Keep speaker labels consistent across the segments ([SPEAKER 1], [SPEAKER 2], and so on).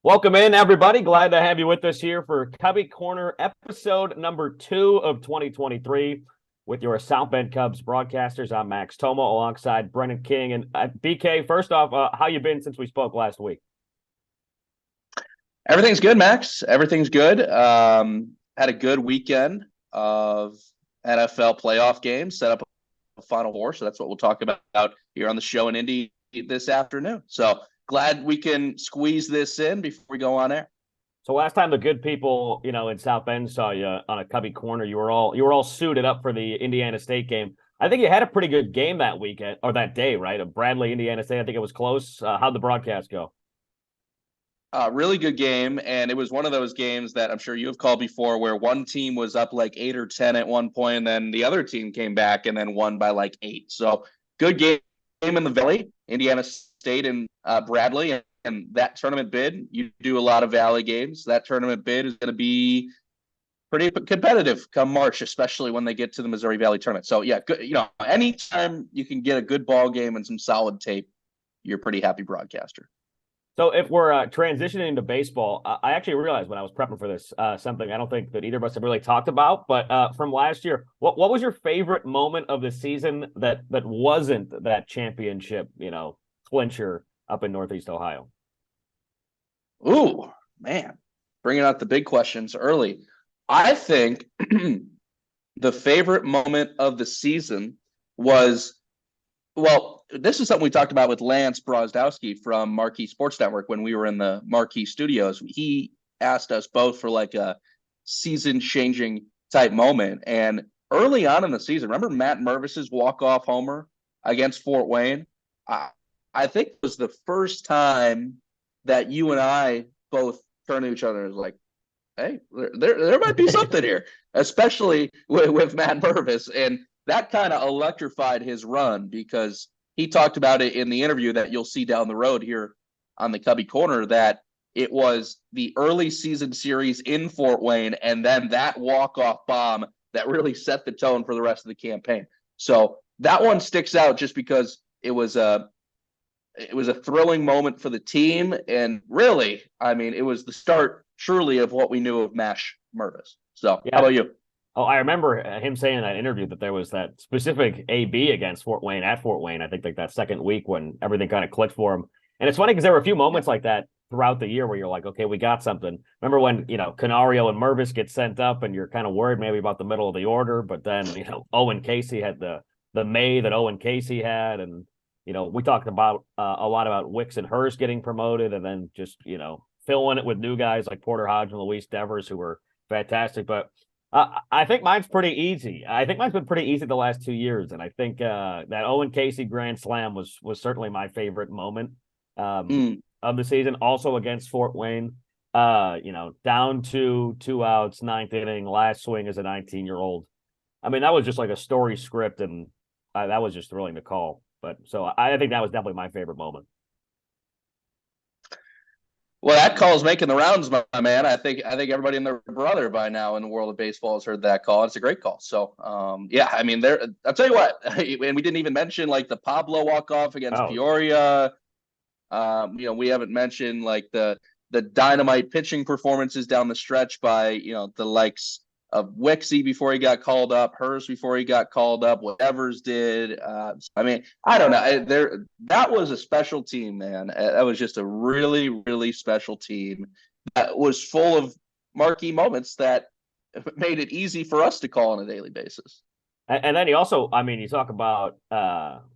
[SPEAKER 1] Welcome in, everybody. Glad to have you with us here for Cubbie Corner, episode number 2 of 2023 with your South Ben Cubs broadcasters. I'm Max Tomo alongside Brennan King. And BK, first off, how you been since we spoke last week?
[SPEAKER 2] Everything's good, Max. Everything's good. Had a good weekend of NFL playoff games, set up a Final Four. So that's what we'll talk about here on the show in Indy this afternoon. So glad we can squeeze this in before we go on air.
[SPEAKER 1] So last time the good people, in South Bend saw you on a Cubbie Corner, you were all suited up for the Indiana State game. I think you had a pretty good game that weekend or that day, right? Of Bradley, Indiana State. I think it was close. How'd the broadcast go?
[SPEAKER 2] Really good game, and it was one of those games that I'm sure you have called before where one team was up like 8 or 10 at one point, and then the other team came back and then won by like 8. So good game in the Valley, Indiana State and Bradley, and that tournament bid, you do a lot of Valley games. That tournament bid is going to be pretty competitive come March, especially when they get to the Missouri Valley tournament. So yeah, good. Anytime you can get a good ball game and some solid tape, you're a pretty happy broadcaster.
[SPEAKER 1] So if we're transitioning into baseball, I actually realized when I was prepping for this something I don't think that either of us have really talked about, but from last year, what was your favorite moment of the season that wasn't that championship, clincher up in Northeast Ohio?
[SPEAKER 2] Ooh, man, bringing out the big questions early. I think the favorite moment of the season was, well, this is something we talked about with Lance Brozdowski from Marquee Sports Network when we were in the Marquee studios. He asked us both for like a season-changing type moment. And early on in the season, remember Matt Mervis's walk-off homer against Fort Wayne? I think it was the first time that you and I both turned to each other and was like, hey, there might be something here, especially with Matt Mervis. And that kind of electrified his run because he talked about it in the interview that you'll see down the road here on the Cubbie Corner, that it was the early season series in Fort Wayne and then that walk-off bomb that really set the tone for the rest of the campaign. So that one sticks out just because it was a thrilling moment for the team. And really, I mean, it was the start truly of what we knew of Mash Mervis. So
[SPEAKER 1] Yeah.
[SPEAKER 2] how about you?
[SPEAKER 1] Oh, I remember him saying in that interview that there was that specific AB against Fort Wayne at Fort Wayne. I think like that second week when everything kind of clicked for him. And it's funny because there were a few moments like that throughout the year where you're like, okay, we got something. Remember when, Canario and Mervis get sent up and you're kind of worried maybe about the middle of the order, but then, Owen Casey had the May that Owen Casey had. And, we talked about a lot about Wicks and Hurst getting promoted and then just, filling it with new guys like Porter Hodge and Luis Devers who were fantastic. But I think mine's pretty easy. I think mine's been pretty easy the last 2 years, and I think that Owen Casey Grand Slam was certainly my favorite moment of the season. Also against Fort Wayne, down to 2 outs, ninth inning, last swing as a 19-year-old. I mean, that was just like a story script, and that was just thrilling to call. But so I think that was definitely my favorite moment.
[SPEAKER 2] Well, that call is making the rounds, my man. I think everybody and their brother by now in the world of baseball has heard that call. It's a great call. So, yeah, I mean, I'll tell you what, and we didn't even mention like the Pablo walk-off against Peoria. We haven't mentioned like the dynamite pitching performances down the stretch by, the likes of Wixie before he got called up, Hurst before he got called up, what Evers did. I mean, I don't know. That was a special team, man. That was just a really, really special team that was full of marquee moments that made it easy for us to call on a daily basis.
[SPEAKER 1] And then he also, I mean, you talk about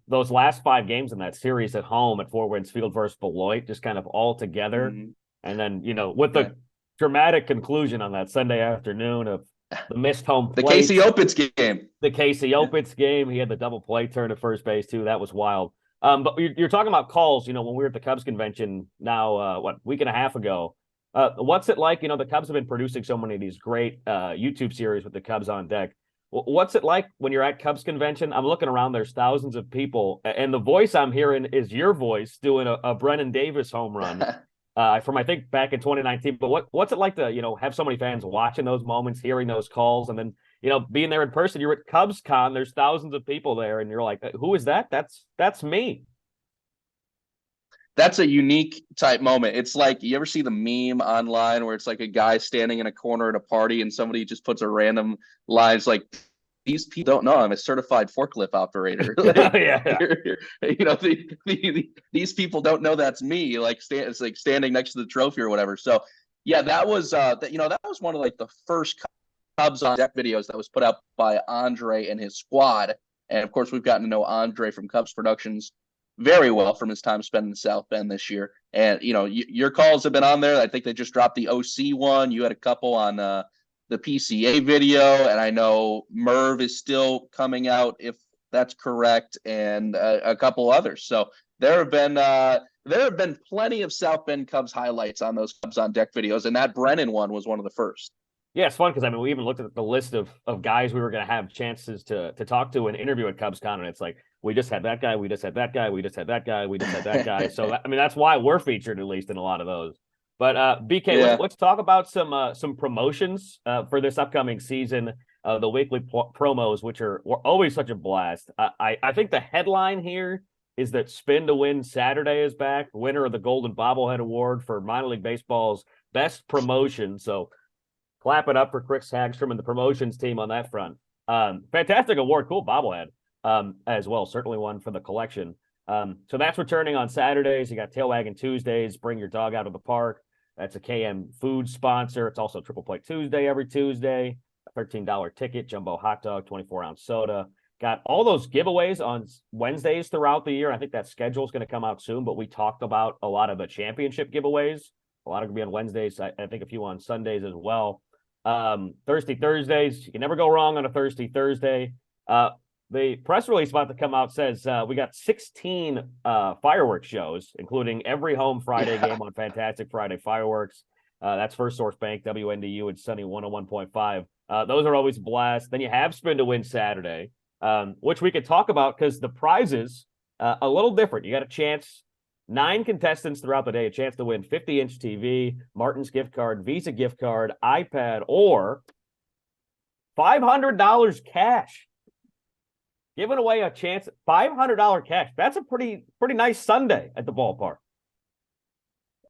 [SPEAKER 1] those last 5 games in that series at home at Fort Wayne's Field versus Beloit, just kind of all together. Mm-hmm. And then, with the dramatic conclusion on that Sunday afternoon of the missed home plate.
[SPEAKER 2] The Casey Opitz game.
[SPEAKER 1] The Casey Opitz game. He had the double play turn to first base, too. That was wild. But you're talking about calls, when we were at the Cubs convention now, week and a half ago. What's it like? The Cubs have been producing so many of these great YouTube series with the Cubs on deck. What's it like when you're at Cubs convention? I'm looking around, there's thousands of people, and the voice I'm hearing is your voice doing a Brennan Davis home run. From I think back in 2019. But what's it like to have so many fans watching those moments, hearing those calls, and then being there in person? You're at Cubs Con. There's thousands of people there, and you're like, who is that? That's me.
[SPEAKER 2] that's a unique type moment. It's like, you ever see the meme online where it's like a guy standing in a corner at a party and somebody just puts a random line, it's like, these people don't know I'm a certified forklift operator. Like,
[SPEAKER 1] Yeah.
[SPEAKER 2] these people don't know that's me. Like, it's like standing next to the trophy or whatever. So yeah, that was that was one of like the first Cubs on Deck videos that was put out by Andre and his squad. And of course, we've gotten to know Andre from Cubs Productions very well from his time spent in South Bend this year. And your calls have been on there. I think they just dropped the OC one. You had a couple on the PCA video, and I know Merv is still coming out, if that's correct, and a couple others. So there have been plenty of South Bend Cubs highlights on those Cubs on Deck videos, and that Brennan one was one of the first.
[SPEAKER 1] Yeah, it's fun because I mean we even looked at the list of guys we were going to have chances to talk to and interview at CubsCon, and it's like we just had that guy, we just had that guy, we just had that guy, we just had that guy. So I mean that's why we're featured at least in a lot of those. But BK,
[SPEAKER 2] Yeah.
[SPEAKER 1] let's talk about some promotions for this upcoming season. The weekly promos, which were always such a blast. I think the headline here is that Spin to Win Saturday is back, winner of the Golden Bobblehead Award for minor league baseball's best promotion. So clap it up for Chris Hagstrom and the promotions team on that front. Fantastic award, cool bobblehead as well. Certainly one for the collection. So that's returning on Saturdays. You got Tail Wagging Tuesdays, bring your dog out of the park. That's a KM food sponsor. It's also Triple Play Tuesday every Tuesday. A $13 ticket, jumbo hot dog, 24-ounce soda. Got all those giveaways on Wednesdays throughout the year. I think that schedule is going to come out soon, but we talked about a lot of the championship giveaways. A lot are going to be on Wednesdays. I think a few on Sundays as well. Thursdays, you can never go wrong on a Thursday. The press release about to come out says we got 16 fireworks shows, including every home Friday game on Fantastic Friday Fireworks. That's First Source Bank, WNDU, and Sunny 101.5. Those are always a blast. Then you have Spin to Win Saturday, which we could talk about because the prizes a little different. You got a chance, 9 contestants throughout the day, a chance to win 50-inch TV, Martin's gift card, Visa gift card, iPad, or $500 cash. Giving away a chance, $500 cash. That's a pretty nice Sunday at the ballpark.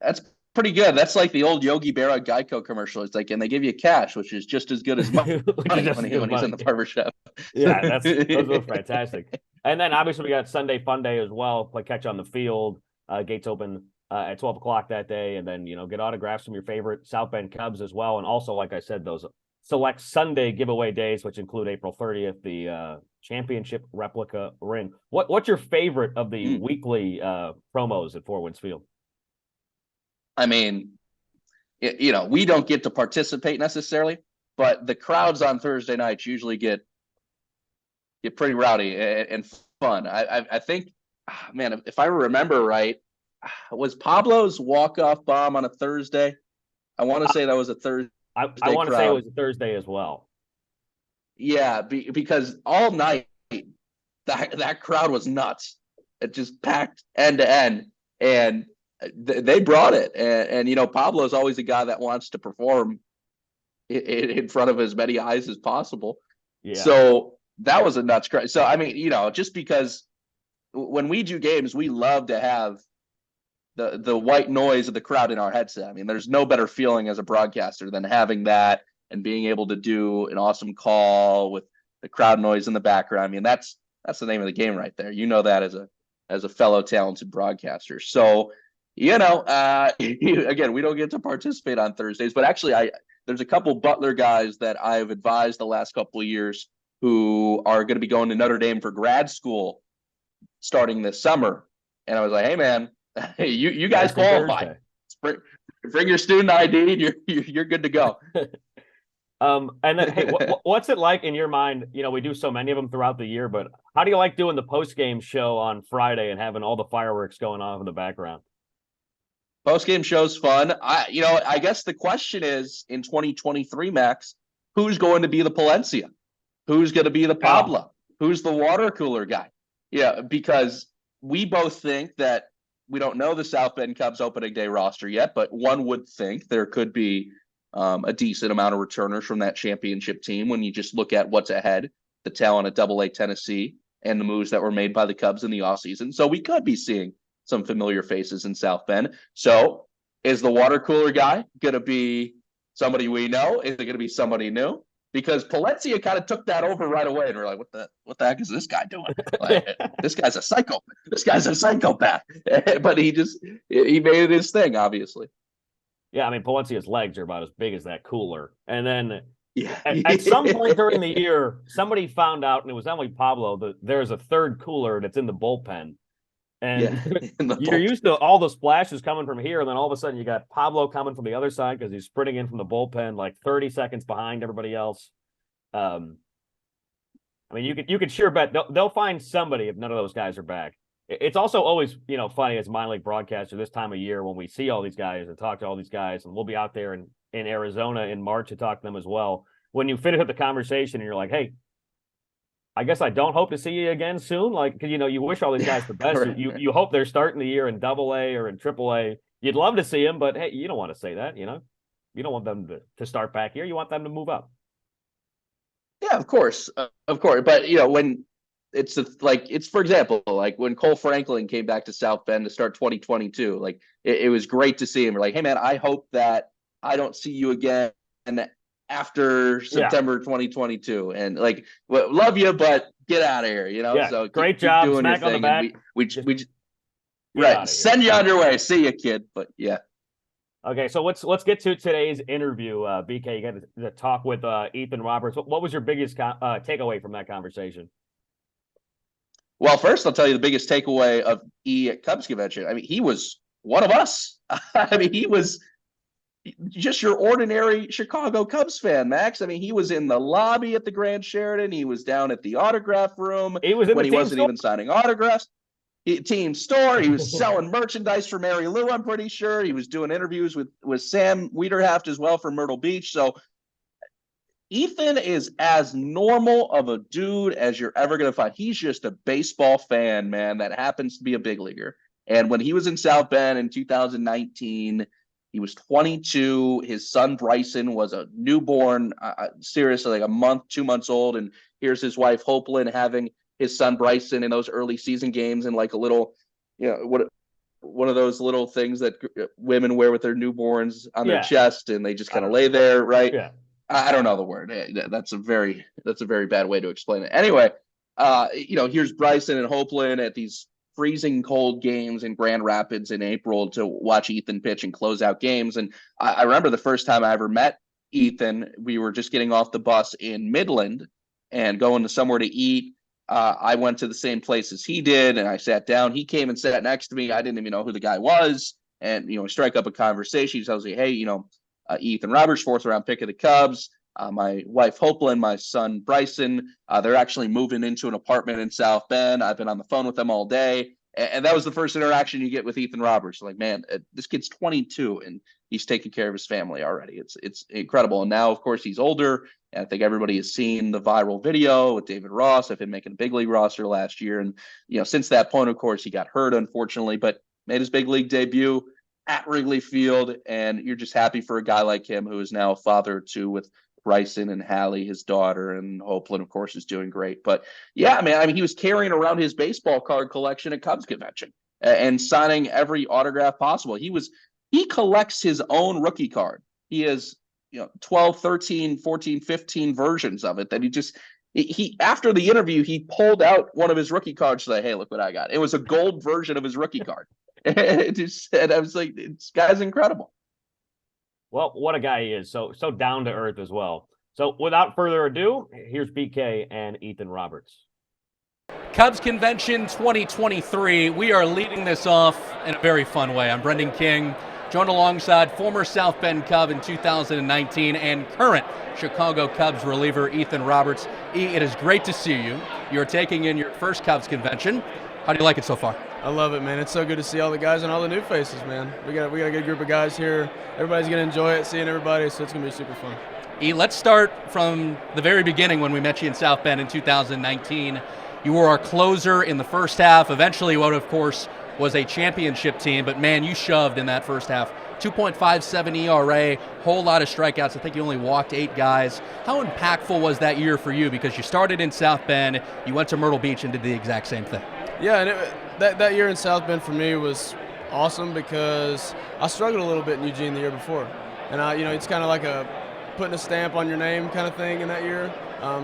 [SPEAKER 2] That's pretty good. That's like the old Yogi Berra Geico commercial. It's like, and they give you cash, which is just as good as money when he's in the barbershop.
[SPEAKER 1] Yeah, those are fantastic. And then obviously we got Sunday Fun Day as well. Play catch on the field. Gates open at 12 o'clock that day. And then, get autographs from your favorite South Bend Cubs as well. And also, like I said, those select Sunday giveaway days, which include April 30th, the championship replica ring. What's your favorite of the weekly promos at Four Winds Field?
[SPEAKER 2] I mean, we don't get to participate necessarily, but the crowds on Thursday nights usually get pretty rowdy and fun. I think, man, if I remember right, was Pablo's walk-off bomb on a Thursday? I want to say that was a Thursday.
[SPEAKER 1] I want to say it was a Thursday as well.
[SPEAKER 2] Yeah, because all night that crowd was nuts. It just packed end to end, and they brought it. And Pablo's always a guy that wants to perform in front of as many eyes as possible. Yeah. So that was a nuts crowd. So I mean, just because when we do games, we love to have the white noise of the crowd in our headset. I mean, there's no better feeling as a broadcaster than having that and being able to do an awesome call with the crowd noise in the background. I mean, that's the name of the game right there. That as a fellow talented broadcaster. So, again, we don't get to participate on Thursdays, but actually there's a couple Butler guys that I've advised the last couple of years who are going to be going to Notre Dame for grad school starting this summer. And I was like, hey man, you guys qualify. Bring your student ID and you're good to go.
[SPEAKER 1] And then, hey, what's it like in your mind? We do so many of them throughout the year, but how do you like doing the post-game show on Friday and having all the fireworks going off in the background?
[SPEAKER 2] Post-game show's fun. I guess the question is in 2023, Max, who's going to be the Palencia? Who's going to be the Pablo? Who's the water cooler guy? Yeah, because we both think that we don't know the South Bend Cubs opening day roster yet, but one would think there could be a decent amount of returners from that championship team when you just look at what's ahead, the talent at AA Tennessee and the moves that were made by the Cubs in the offseason. So we could be seeing some familiar faces in South Bend. So is the water cooler guy going to be somebody we know? Is it going to be somebody new? Because Palencia kind of took that over right away, and we're like, what the heck is this guy doing? Like, this guy's a psycho. This guy's a psychopath. But he made it his thing, obviously.
[SPEAKER 1] Yeah, I mean, Palencia's legs are about as big as that cooler. And then
[SPEAKER 2] Yeah.
[SPEAKER 1] at some point during the year, somebody found out, and it was not only Pablo, that there's a third cooler that's in the bullpen. And you're used to all the splashes coming from here, and then all of a sudden you got Pablo coming from the other side because he's sprinting in from the bullpen like 30 seconds behind everybody else. I mean, you could sure bet they'll find somebody if none of those guys are back. It's also always, funny as a minor league broadcaster this time of year when we see all these guys and talk to all these guys, and we'll be out there in Arizona in March to talk to them as well. When you finish up the conversation and you're like, hey, I guess I don't hope to see you again soon. Like, because, you wish all these guys the best.
[SPEAKER 2] Right.
[SPEAKER 1] You hope they're starting the year in AA or in AAA. You'd love to see them, but hey, you don't want to say that, You don't want them to start back here. You want them to move up.
[SPEAKER 2] Yeah, of course. But, when it's for example, like when Cole Franklin came back to South Bend to start 2022, like it was great to see him. We're like, hey, man, I hope that I don't see you again after September 2022, and like, love you, but get out of here,
[SPEAKER 1] Yeah,
[SPEAKER 2] so
[SPEAKER 1] great job, doing smack on the back.
[SPEAKER 2] We right, send you on your way. See you, kid. But yeah.
[SPEAKER 1] Okay, so let's get to today's interview. BK, you got to talk with Ethan Roberts. What was your biggest takeaway from that conversation?
[SPEAKER 2] Well, first I'll tell you the biggest takeaway of E at Cubs convention. I mean, he was one of us. I mean, he was just your ordinary Chicago Cubs fan, Max. I mean, he was in the lobby at the Grand Sheraton. He was down at the autograph room.
[SPEAKER 1] He was in
[SPEAKER 2] when
[SPEAKER 1] the
[SPEAKER 2] he wasn't
[SPEAKER 1] store.
[SPEAKER 2] even signing autographs. Team store. He was selling merchandise for Mary Lou, I'm pretty sure. He was doing interviews with Sam Wiederhaft as well from Myrtle Beach. So Ethan is as normal of a dude as you're ever going to find. He's just a baseball fan, man, that happens to be a big leaguer. And when he was in South Bend in 2019, he was 22. His son, Bryson, was a newborn, seriously, like 2 months old. And here's his wife, Hopelin, having his son, Bryson, in those early season games in like a little, one of those little things that women wear with their newborns on their chest, and they just kind of lay there, right?
[SPEAKER 1] Yeah.
[SPEAKER 2] I don't know the word. That's a very bad way to explain it. Anyway, here's Bryson and Hopelin at these freezing cold games in Grand Rapids in April to watch Ethan pitch and close out games. And I remember the first time I ever met Ethan, we were just getting off the bus in Midland and going to somewhere to eat. I went to the same place as he did, and I sat down. He came and sat next to me. I didn't even know who the guy was. And, we strike up a conversation. He tells me, hey, Ethan Roberts, 4th round pick of the Cubs. My wife, Hopelin, my son, Bryson, they're actually moving into an apartment in South Bend. I've been on the phone with them all day. And that was the first interaction you get with Ethan Roberts. Like, man, this kid's 22 and he's taking care of his family already. It's incredible. And now, of course, he's older. And I think everybody has seen the viral video with David Ross of him making a big league roster last year. And, since that point, of course, he got hurt, unfortunately, but made his big league debut at Wrigley Field. And you're just happy for a guy like him who is now a father of two with Bryson and Hallie, his daughter, and Hopelin, of course, is doing great. But yeah, man, I mean, he was carrying around his baseball card collection at Cubs convention and signing every autograph possible. He collects his own rookie card. He has 12, 13, 14, 15 versions of it that he after the interview, he pulled out one of his rookie cards to say, hey, look what I got. It was a gold version of his rookie card. And I was like, this guy's incredible.
[SPEAKER 1] Well, what a guy he is. So down to earth as well. So without further ado, here's BK and Ethan Roberts.
[SPEAKER 3] Cubs Convention 2023. We are leading this off in a very fun way. I'm Brendan King, joined alongside former South Ben Cub in 2019 and current Chicago Cubs reliever Ethan Roberts. It is great to see you. You're taking in your first Cubs Convention. How do you like it so far?
[SPEAKER 4] I love it, man. It's so good to see all the guys and all the new faces, man. We got a good group of guys here. Everybody's going to enjoy it, seeing everybody, so it's going to be super fun.
[SPEAKER 3] Let's start from the very beginning when we met you in South Bend in 2019. You were our closer in the first half. Eventually, what, of course, was a championship team, but man, you shoved in that first half. 2.57 ERA, whole lot of strikeouts. I think you only walked 8 guys. How impactful was that year for you? Because you started in South Bend, you went to Myrtle Beach and did the exact same thing.
[SPEAKER 4] Yeah, and that year in South Bend for me was awesome because I struggled a little bit in Eugene the year before. And it's kind of like a putting a stamp on your name kind of thing in that year.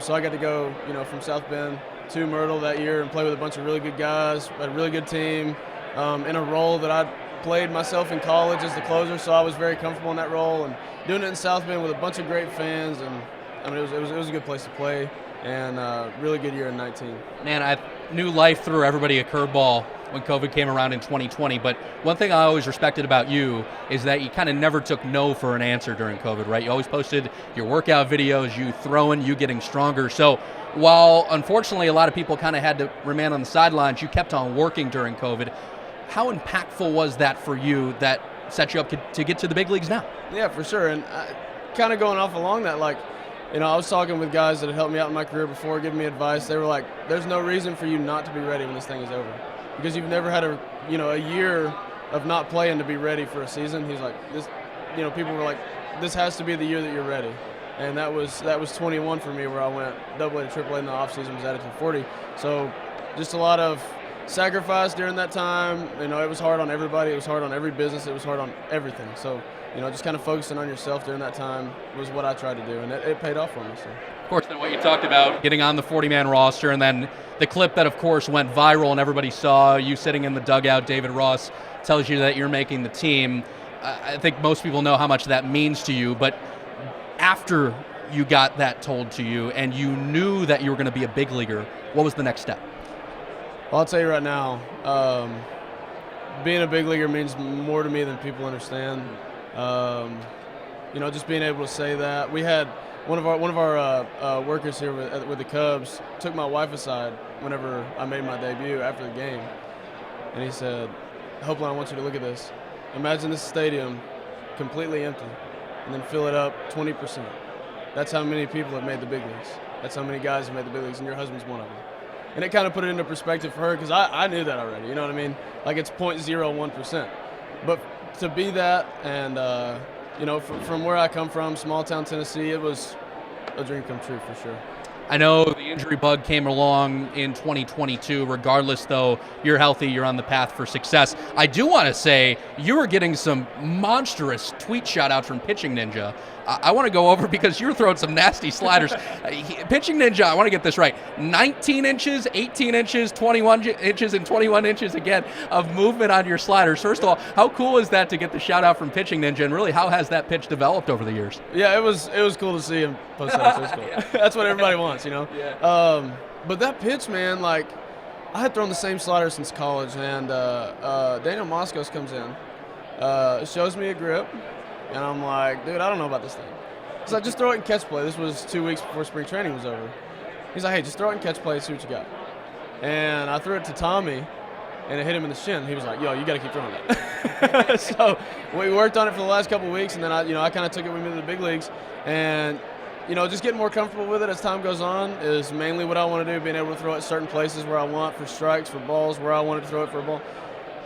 [SPEAKER 4] So I got to go, from South Bend to Myrtle that year and play with a bunch of really good guys, a really good team, in a role that I played myself in college as the closer. So I was very comfortable in that role, and doing it in South Bend with a bunch of great fans, and it was a good place to play, and really good year in 19.
[SPEAKER 3] Man, I knew life threw everybody a curveball when COVID came around in 2020, but one thing I always respected about you is that you kind of never took no for an answer during COVID, right? You always posted your workout videos, you throwing, you getting stronger. So while unfortunately a lot of people kind of had to remain on the sidelines, you kept on working during COVID. How impactful was that for you that set you up to get to the big leagues now?
[SPEAKER 4] Yeah, for sure. And kind of going off along that, I was talking with guys that had helped me out in my career before, giving me advice. They were like, there's no reason for you not to be ready when this thing is over, because you've never had a year of not playing to be ready for a season. He's like, this, people were like, this has to be the year that you're ready. And that was 21 for me, where I went AA to AAA in the offseason, was added to 40. So just a lot of sacrifice during that time. It was hard on everybody. It was hard on every business. It was hard on everything. So, just kind of focusing on yourself during that time was what I tried to do, and it paid off for me. So.
[SPEAKER 3] Of course, then what you talked about, getting on the 40-man roster, and then the clip that, of course, went viral and everybody saw you sitting in the dugout, David Ross tells you that you're making the team. I think most people know how much that means to you, but after you got that told to you and you knew that you were going to be a big leaguer, what was the next step?
[SPEAKER 4] Well, I'll tell you right now, being a big leaguer means more to me than people understand. Just being able to say that. We had one of our workers here with the Cubs took my wife aside whenever I made my debut after the game, and he said, "Hopefully, I want you to look at this. Imagine this stadium completely empty, and then fill it up 20%. That's how many people have made the big leagues. That's how many guys have made the big leagues, and your husband's one of them." And it kind of put it into perspective for her, because I knew that already, you know what I mean? Like, it's 0.01%. But to be that, and, from where I come from, small town Tennessee, it was a dream come true for sure.
[SPEAKER 3] I know the injury bug came along in 2022. Regardless, though, you're healthy, you're on the path for success. I do want to say you were getting some monstrous tweet shout-outs from Pitching Ninja. I want to go over, because you were throwing some nasty sliders. Pitching Ninja, I want to get this right, 19 inches, 18 inches, 21 inches, and 21 inches again of movement on your sliders. First of all, how cool is that to get the shout-out from Pitching Ninja, and really, how has that pitch developed over the years?
[SPEAKER 4] Yeah, it was cool to see him post that. It was cool. Yeah. That's what everybody wants,
[SPEAKER 3] Yeah.
[SPEAKER 4] But that pitch, man, I had thrown the same slider since college, and Daniel Moscos comes in, shows me a grip, and I'm like, dude, I don't know about this thing. He's like, just throw it in catch play. This was 2 weeks before spring training was over. He's like, hey, just throw it in catch play, see what you got. And I threw it to Tommy, and it hit him in the shin. He was like, yo, you got to keep throwing that. So we worked on it for the last couple of weeks, and then I kind of took it with me to the big leagues. And, just getting more comfortable with it as time goes on is mainly what I want to do, being able to throw it certain places where I want, for strikes, for balls, where I wanted to throw it for a ball.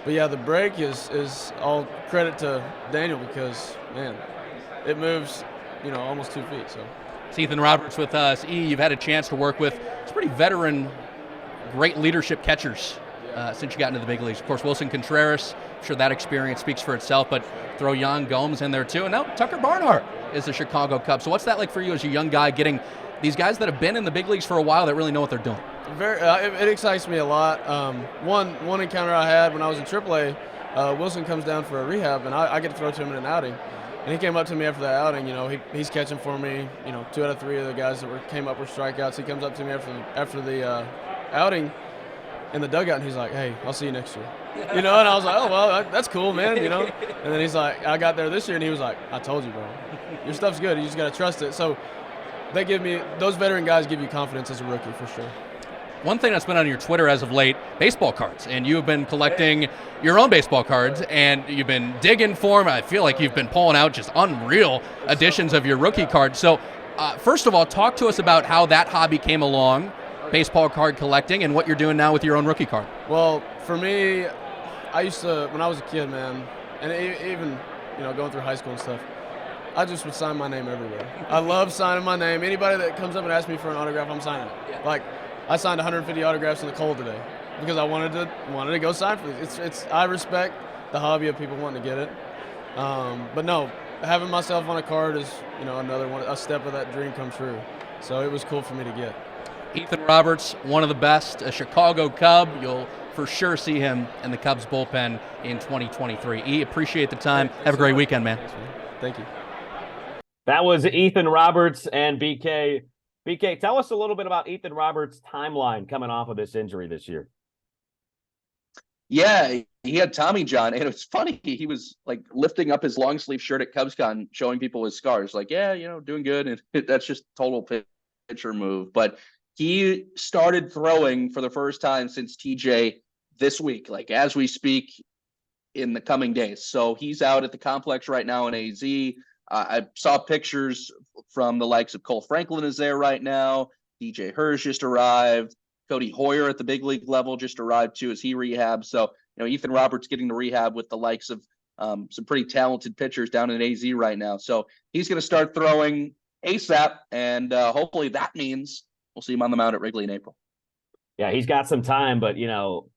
[SPEAKER 4] But yeah, the break is all credit to Daniel, because, man, it moves, almost 2 feet. So
[SPEAKER 3] it's Ethan Roberts with us. You've had a chance to work with some pretty veteran, great leadership catchers since you got into the big leagues. Of course, Wilson Contreras, I'm sure that experience speaks for itself, but throw Jan Gomes in there too. And now Tucker Barnhart is a Chicago Cub. So what's that like for you as a young guy, getting these guys that have been in the big leagues for a while that really know what they're doing?
[SPEAKER 4] It excites me a lot. One encounter I had when I was in AAA, Wilson comes down for a rehab, and I get to throw to him in an outing. And he came up to me after that outing. He's catching for me. 2 out of 3 of the guys that came up were strikeouts. He comes up to me after the outing in the dugout, and he's like, "Hey, I'll see you next year." And I was like, "Oh well, that's cool, man." And then he's like, "I got there this year," and he was like, "I told you, bro, your stuff's good. You just gotta trust it." So those veteran guys give you confidence as a rookie for sure.
[SPEAKER 3] One thing that's been on your Twitter as of late, baseball cards, and you have been collecting your own baseball cards, and you've been digging for them. I feel like you've been pulling out just unreal editions of your rookie cards. So first of all, talk to us about how that hobby came along, baseball card collecting, and what you're doing now with your own rookie card.
[SPEAKER 4] Well, for me, I used to, when I was a kid, man, and even going through high school and stuff, I just would sign my name everywhere. I love signing my name. Anybody that comes up and asks me for an autograph, I'm signing it. Yeah. Like, I signed 150 autographs in the cold today. because I wanted to go sign for these. I respect the hobby of people wanting to get it, but no, having myself on a card is another one, a step of that dream come true. So it was cool for me to get.
[SPEAKER 3] Ethan Roberts, one of the best, a Chicago Cub. You'll for sure see him in the Cubs bullpen in 2023. Appreciate the time. Have a great weekend, man.
[SPEAKER 4] Thanks, man. Thank you.
[SPEAKER 1] That was Ethan Roberts and BK. BK, tell us a little bit about Ethan Roberts' timeline coming off of this injury this year.
[SPEAKER 2] Yeah, he had Tommy John, and it was funny. He was like lifting up his long sleeve shirt at CubsCon, showing people his scars. Like, yeah, doing good, and that's just total pitcher move. But he started throwing for the first time since TJ this week, like as we speak, in the coming days. So he's out at the complex right now in AZ. I saw pictures from the likes of Cole Franklin is there right now. DJ Hirsch just arrived. Cody Hoyer at the big league level just arrived too as he rehabs. So, Ethan Roberts getting to rehab with the likes of some pretty talented pitchers down in AZ right now. So he's going to start throwing ASAP, and hopefully that means we'll see him on the mound at Wrigley in April.
[SPEAKER 1] Yeah, he's got some time, but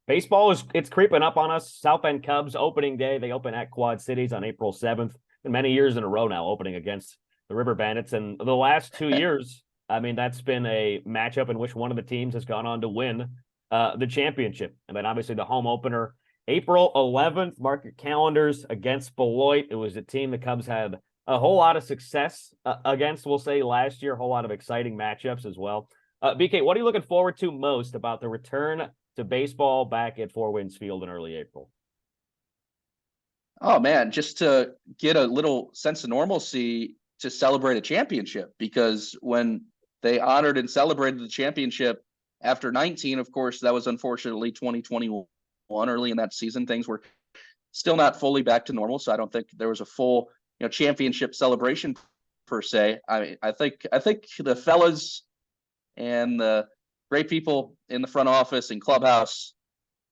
[SPEAKER 1] baseball it's creeping up on us. South Ben Cubs opening day. They open at Quad Cities on April 7th. And many years in a row now opening against the River Bandits. And the last 2 years, that's been a matchup in which one of the teams has gone on to win the championship. And then obviously the home opener, April 11th, mark your calendars, against Beloit. It was a team the Cubs had a whole lot of success against, we'll say, last year, a whole lot of exciting matchups as well. BK, what are you looking forward to most about the return to baseball back at Four Winds Field in early April?
[SPEAKER 2] Oh, man, just to get a little sense of normalcy to celebrate a championship, because when they honored and celebrated the championship after 19, of course, that was unfortunately 2021 early in that season. Things were still not fully back to normal. So I don't think there was a full, championship celebration per se. I think the fellas and the great people in the front office and clubhouse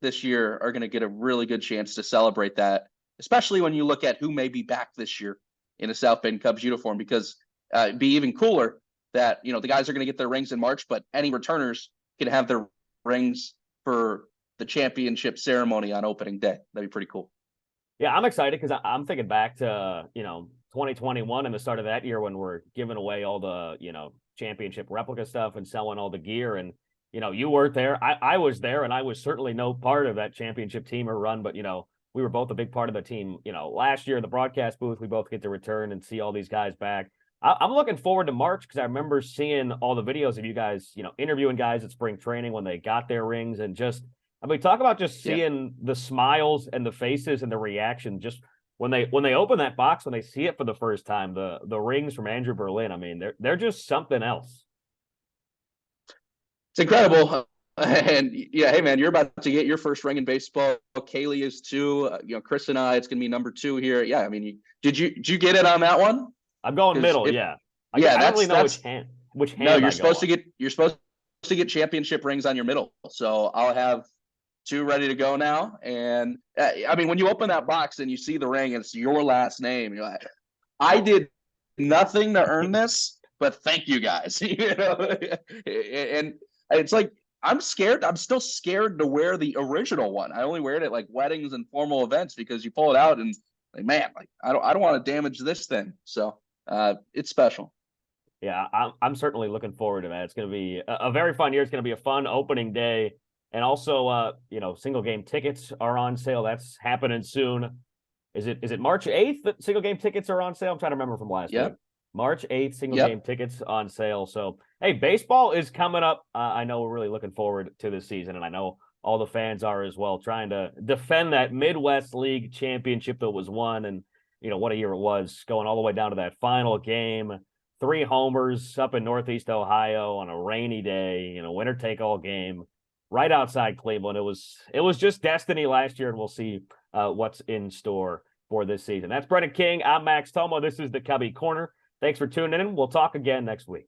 [SPEAKER 2] this year are going to get a really good chance to celebrate that, especially when you look at who may be back this year in a South Bend Cubs uniform, because it'd be even cooler that, the guys are going to get their rings in March, but any returners can have their rings for the championship ceremony on opening day. That'd be pretty cool.
[SPEAKER 1] Yeah, I'm excited because I'm thinking back to, 2021 and the start of that year when we're giving away all the, championship replica stuff and selling all the gear. And, you weren't there. I was there, and I was certainly no part of that championship team or run, but, we were both a big part of the team. Last year in the broadcast booth, we both get to return and see all these guys back. I'm looking forward to March because I remember seeing all the videos of you guys, interviewing guys at spring training when they got their rings, and just, talk about just seeing the smiles and the faces and the reaction just when they open that box, when they see it for the first time, the rings from Andrew Berlin. They're just something else.
[SPEAKER 2] It's incredible. And yeah, hey man, you're about to get your first ring in baseball. Kaylee is too. Chris and I, it's gonna be number 2 here. Yeah, did you get it on that one?
[SPEAKER 1] I'm going middle. Yeah. I don't really know which hand.
[SPEAKER 2] No, you're supposed to get championship rings on your middle. So I'll have 2 ready to go now. And when you open that box and you see the ring, and it's your last name. You're like, I did nothing to earn this, but thank you guys. And it's like, I'm scared. I'm still scared to wear the original one. I only wear it at like weddings and formal events because you pull it out and I don't want to damage this thing. So it's special.
[SPEAKER 1] Yeah, I'm certainly looking forward to that. It's going to be a very fun year. It's going to be a fun opening day. And also, single game tickets are on sale. That's happening soon. Is it March 8th that single game tickets are on sale? I'm trying to remember from last week. March 8th, single game tickets on sale. So, hey, baseball is coming up. I know we're really looking forward to this season, and I know all the fans are as well, trying to defend that Midwest League championship that was won. And, what a year it was, going all the way down to that final game. 3 homers up in Northeast Ohio on a rainy day, winner take all game right outside Cleveland. It was just destiny last year, and we'll see what's in store for this season. That's Brendan King. I'm Max Tomo. This is the Cubbie Corner. Thanks for tuning in. We'll talk again next week.